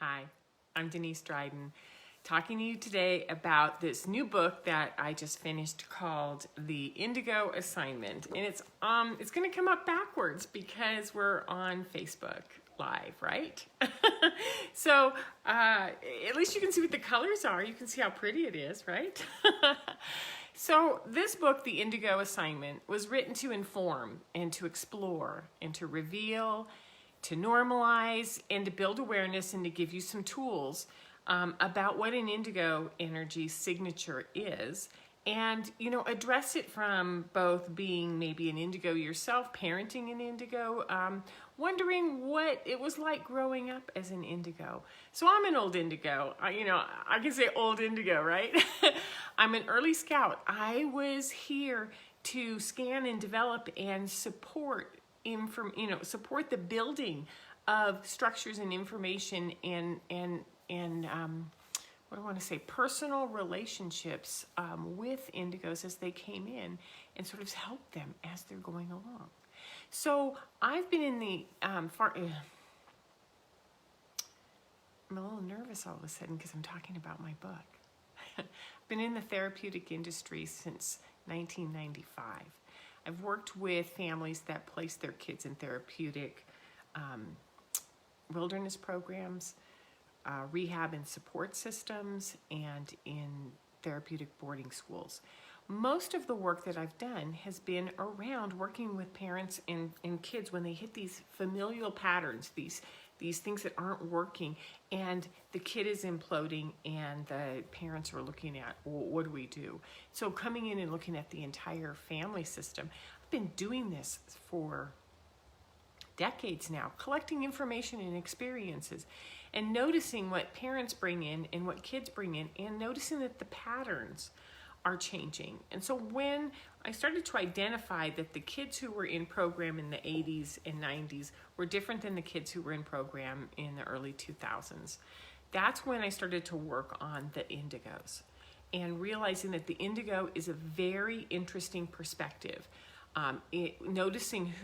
Hi, I'm Denise Dryden, talking to you today about this new book that I just finished called The Indigo Assignment. And it's going to come up backwards because we're on Facebook Live, right? So at least you can see what the colors are. You can see how pretty it is, right? So this book, The Indigo Assignment, was written to inform and to explore and to reveal, to normalize, and to build awareness and to give you some tools about what an indigo energy signature is, and address it from both being maybe an indigo yourself, parenting an indigo, wondering what it was like growing up as an indigo. So I'm an old indigo. I can say old indigo, right? I'm an early scout. I was here to scan and develop and support support the building of structures and information and what do I want to say, personal relationships with indigos as they came in, and sort of help them as they're going along. So I've been in the I'm a little nervous all of a sudden because I'm talking about my book. I've been in the therapeutic industry since 1995. I've worked with families that place their kids in therapeutic wilderness programs, rehab and support systems, and in therapeutic boarding schools. Most of the work that I've done has been around working with parents and kids when they hit these familial patterns, these things that aren't working, and the kid is imploding and the parents are looking at, well, what do we do? So coming in and looking at the entire family system. I've been doing this for decades now, collecting information and experiences and noticing what parents bring in and what kids bring in, and noticing that the patterns are changing. And so when I started to identify that the kids who were in program in the 80s and 90s were different than the kids who were in program in the early 2000s, that's when I started to work on the indigos and realizing that the indigo is a very interesting perspective. Noticing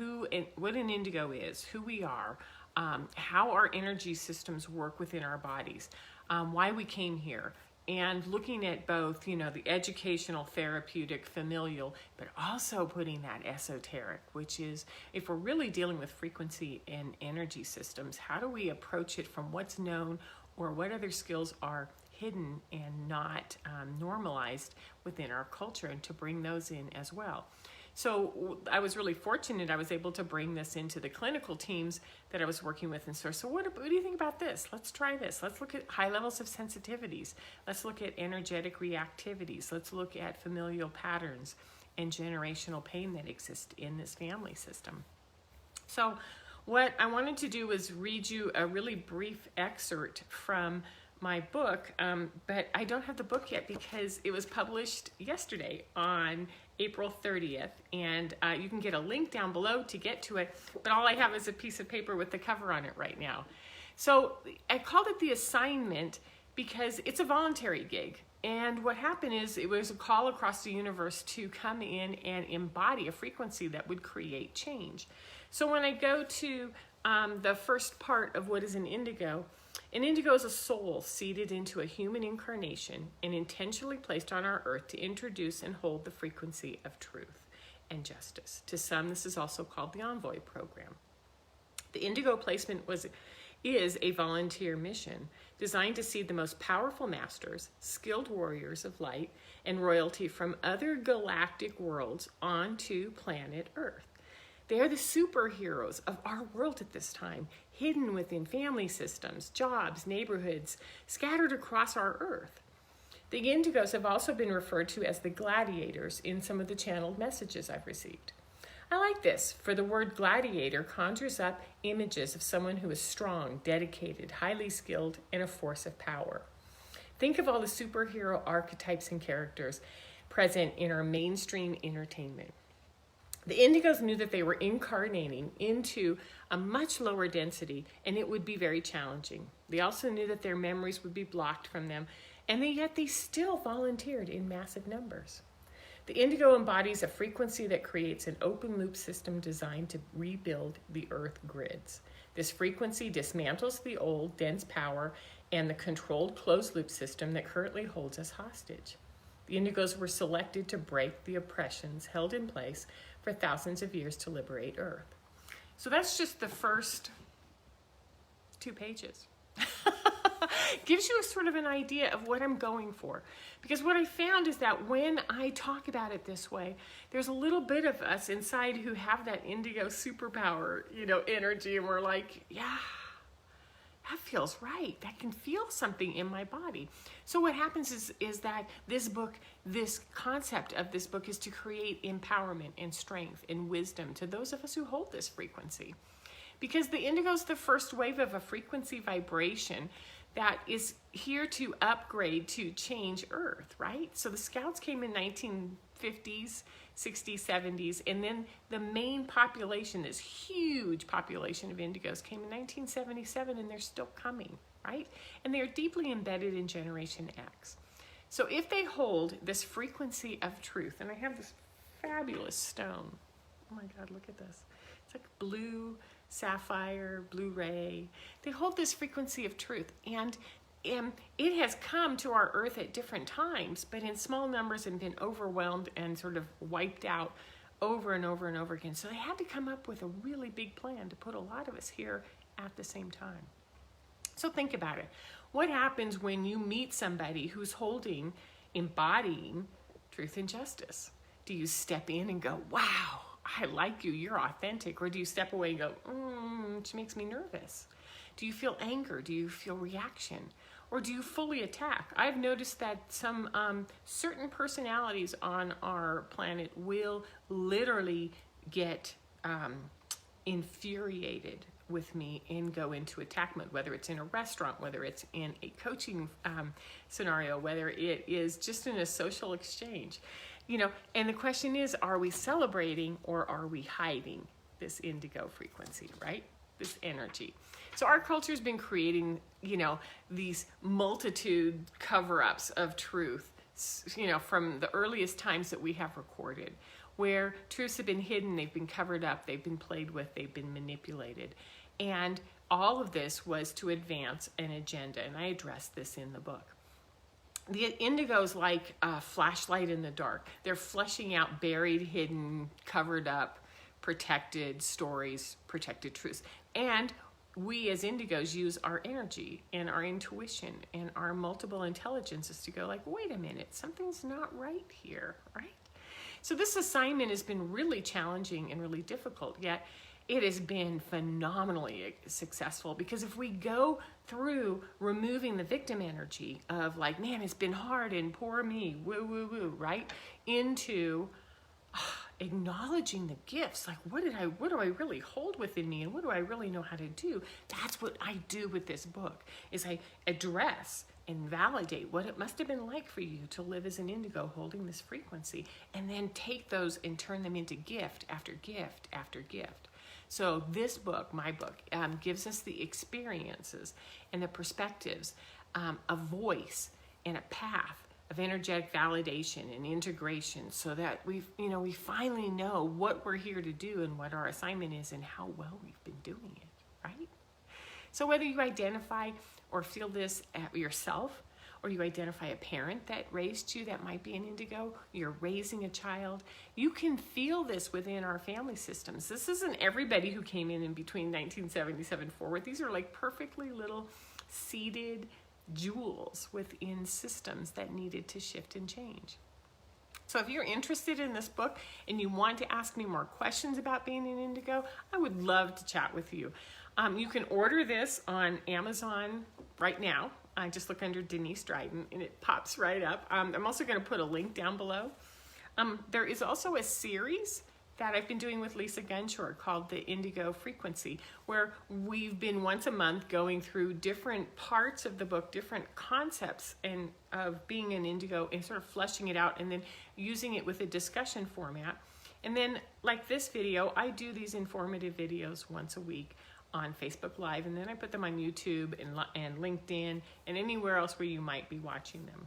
what an indigo is, who we are, how our energy systems work within our bodies, why we came here, and looking at both, the educational, therapeutic, familial, but also putting that esoteric, which is, if we're really dealing with frequency and energy systems, how do we approach it from what's known or what other skills are hidden and not normalized within our culture, and to bring those in as well. So I was really fortunate. I was able to bring this into the clinical teams that I was working with and so what do you think about this? Let's try this. Let's look at high levels of sensitivities. Let's look at energetic reactivities. Let's look at familial patterns and generational pain that exist in this family system. So what I wanted to do was read you a really brief excerpt from my book, but I don't have the book yet because it was published yesterday on April 30th, and you can get a link down below to get to it, but all I have is a piece of paper with the cover on it right now. So I called it The Assignment because it's a voluntary gig, and what happened is it was a call across the universe to come in and embody a frequency that would create change. So when I go to the first part of what is an indigo is a soul seated into a human incarnation and intentionally placed on our earth to introduce and hold the frequency of truth and justice. To some, this is also called the Envoy program. The indigo placement is a volunteer mission designed to seed the most powerful masters, skilled warriors of light, and royalty from other galactic worlds onto planet Earth. They are the superheroes of our world at this time, hidden within family systems, jobs, neighborhoods, scattered across our earth. The indigos have also been referred to as the gladiators in some of the channeled messages I've received. I like this, for the word gladiator conjures up images of someone who is strong, dedicated, highly skilled, and a force of power. Think of all the superhero archetypes and characters present in our mainstream entertainment. The indigos knew that they were incarnating into a much lower density, and it would be very challenging. They also knew that their memories would be blocked from them, and yet they still volunteered in massive numbers. The indigo embodies a frequency that creates an open loop system designed to rebuild the earth grids. This frequency dismantles the old, dense power and the controlled closed-loop system that currently holds us hostage. The Indigos were selected to break the oppressions held in place for thousands of years to liberate Earth. So that's just the first 2 pages. Gives you a sort of an idea of what I'm going for. Because what I found is that when I talk about it this way, there's a little bit of us inside who have that Indigo Superpower, energy, and we're like, yeah, that feels right. That can feel something in my body. So what happens is that this book, this concept of this book is to create empowerment and strength and wisdom to those of us who hold this frequency. Because the indigo is the first wave of a frequency vibration that is here to upgrade, to change Earth, right? So the scouts came in 1950s, 60s, 70s, and then the main population, this huge population of indigos, came in 1977, and they're still coming, right? And they are deeply embedded in Generation X. So if they hold this frequency of truth, and I have this fabulous stone. Oh my God, look at this. It's like blue sapphire, blue ray. They hold this frequency of truth, and it has come to our Earth at different times, but in small numbers, and been overwhelmed and sort of wiped out over and over and over again. So they had to come up with a really big plan to put a lot of us here at the same time. So think about it. What happens when you meet somebody who's embodying truth and justice? Do you step in and go, wow, I like you, you're authentic? Or do you step away and go, she makes me nervous? Do you feel anger? Do you feel reaction? Or do you fully attack? I've noticed that some certain personalities on our planet will literally get infuriated with me and go into attack mode, whether it's in a restaurant, whether it's in a coaching scenario, whether it is just in a social exchange. And the question is, are we celebrating or are we hiding this indigo frequency, right? This energy. So our culture has been creating, these multitude cover-ups of truth, from the earliest times that we have recorded, where truths have been hidden, they've been covered up, they've been played with, they've been manipulated. And all of this was to advance an agenda, and I addressed this in the book. The indigo's like a flashlight in the dark. They're fleshing out buried, hidden, covered up, protected stories, protected truths. And we as indigos use our energy and our intuition and our multiple intelligences to go like, wait a minute, something's not right here, right? So this assignment has been really challenging and really difficult, yet it has been phenomenally successful, because if we go through removing the victim energy of like, man, it's been hard and poor me, woo, woo, woo, right? Into acknowledging the gifts, like what do I really hold within me, and what do I really know how to do? That's what I do with this book, is I address and validate what it must have been like for you to live as an indigo holding this frequency, and then take those and turn them into gift after gift after gift. So this book, my book, gives us the experiences and the perspectives, a voice and a path of energetic validation and integration, so that we finally know what we're here to do and what our assignment is and how well we've been doing it, right? So whether you identify or feel this at yourself, or you identify a parent that raised you that might be an indigo, you're raising a child, you can feel this within our family systems. This isn't everybody who came in between 1977 forward. These are like perfectly little seeded jewels within systems that needed to shift and change. So if you're interested in this book and you want to ask me more questions about being an indigo, I would love to chat with you. You can order this on Amazon right now. I just look under Denise Dryden and it pops right up. I'm also going to put a link down below. There is also a series that I've been doing with Lisa Gunshore called the Indigo Frequency, where we've been once a month going through different parts of the book, different concepts and of being an indigo, and sort of fleshing it out and then using it with a discussion format. And then like this video, I do these informative videos once a week on Facebook Live, and then I put them on YouTube and LinkedIn and anywhere else where you might be watching them.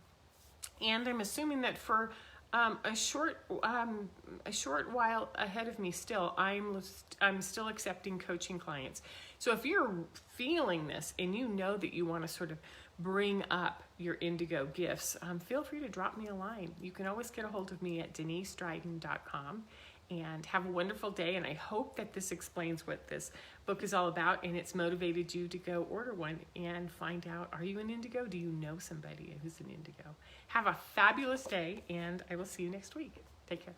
And I'm assuming that for A short while ahead of me still. I'm still accepting coaching clients. So if you're feeling this and you know that you want to sort of bring up your indigo gifts, feel free to drop me a line. You can always get a hold of me at denisestryden.com. And have a wonderful day, and I hope that this explains what this book is all about, and it's motivated you to go order one and find out, are you an indigo? Do you know somebody who's an indigo? Have a fabulous day, and I will see you next week. Take care.